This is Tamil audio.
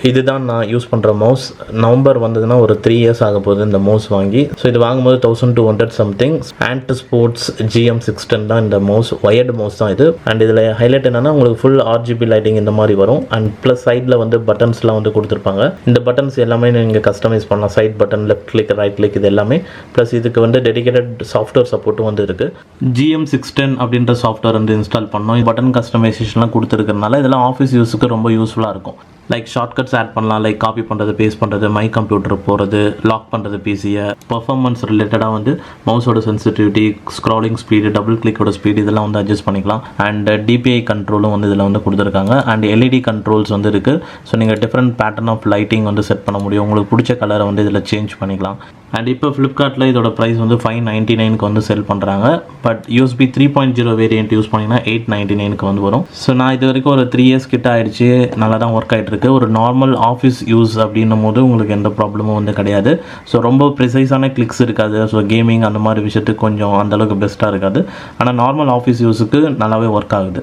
இதுதான் நான் யூஸ் பண்ணுற மவுஸ். நவம்பர் வந்ததுன்னா ஒரு 3 இயர்ஸ் ஆக போகுது இந்த மவுஸ் வாங்கி. ஸோ இது வாங்கும்போது 1200 சம்திங். ஆண்ட் ஸ்போர்ட்ஸ் GM610 தான் இந்த மவுஸ். ஒயர்டு மவுஸ் தான் இது. அண்ட் இதில் ஹைலைட் என்னன்னா உங்களுக்கு ஃபுல் RGB லைட்டிங் இந்த மாதிரி வரும். அண்ட் ப்ளஸ் சைடில் வந்து பட்டன்ஸ்லாம் வந்து கொடுத்துருப்பாங்க. இந்த பட்டன்ஸ் எல்லாமே நீங்கள் கஸ்டமைஸ் பண்ணலாம். Side button, left click, right click, இது எல்லாமே. ப்ளஸ் இதுக்கு வந்து டெடிகேட்டட் சாஃப்ட்வேர் சப்போர்ட்டும் வந்து இருக்குது. GM610 அப்படின்ற சாஃப்ட்வேர் வந்து இன்ஸ்டால் பண்ணோம். பட்டன் கஸ்டமைசேஷன்லாம் கொடுத்துருக்கறனால இதெல்லாம் ஆஃபீஸ் யூஸுக்கு ரொம்ப யூஸ்ஃபுல்லாக இருக்கும். லைக் ஷார்ட்கட்ஸ் ஆட் பண்ணலாம். லைக் காப்பி பண்ணுறது, பேஸ்ட் பண்ணுறது, மை கம்ப்யூட்டர் போகிறது, லாக் பண்ணுறது பிசியை. பர்ஃபார்மன்ஸ் ரிலேட்டடாக வந்து மவுஸோட சென்சிட்டிவிட்டி, ஸ்க்ராலிங் ஸ்பீடு, டபுள் கிளிக்கோட ஸ்பீடு இதெல்லாம் வந்து அட்ஜஸ்ட் பண்ணிக்கலாம். அண்ட் DPI கண்ட்ரோலும் வந்து இதில் வந்து கொடுத்துருக்காங்க. அண்ட் LED கண்ட்ரோல்ஸ் வந்து இருக்குது. ஸோ நீங்கள் டிஃப்ரெண்ட் பேட்டர்ன் ஆஃப் லைட்டிங் வந்து செட் பண்ண முடியும். உங்களுக்கு பிடிச்ச கலரை வந்து இதில் சேஞ்ச் பண்ணிக்கலாம். அண்ட் இப்போ ஃப்ளிப்கார்ட்டில் இதோட ப்ரைஸ் வந்து 599க்கு வந்து செல் பண்ணுறாங்க. பட் USB 3.0 வேரியன்ட் யூஸ் பண்ணிங்கன்னா 899க்கு வந்து வரும். ஸோ நான் இது வரைக்கும் ஒரு 3 இயர்ஸ் கிட்ட ஆகிடுச்சு. நல்லா தான் ஒர்க் ஆகிட்டு இருக்கு. ஒரு நார்மல் ஆஃபீஸ் யூஸ் அப்படின்னும் போது உங்களுக்கு எந்த ப்ராப்ளமும் வந்து கிடையாது. ஸோ ரொம்ப ப்ரிசைஸான கிளிக்ஸ் இருக்காது. ஸோ கேமிங் அந்த மாதிரி விஷயத்துக்கு கொஞ்சம் அந்தளவுக்கு பெஸ்ட்டாக இருக்காது. ஆனால் நார்மல் ஆஃபீஸ் யூஸுக்கு நல்லாவே ஒர்க் ஆகுது.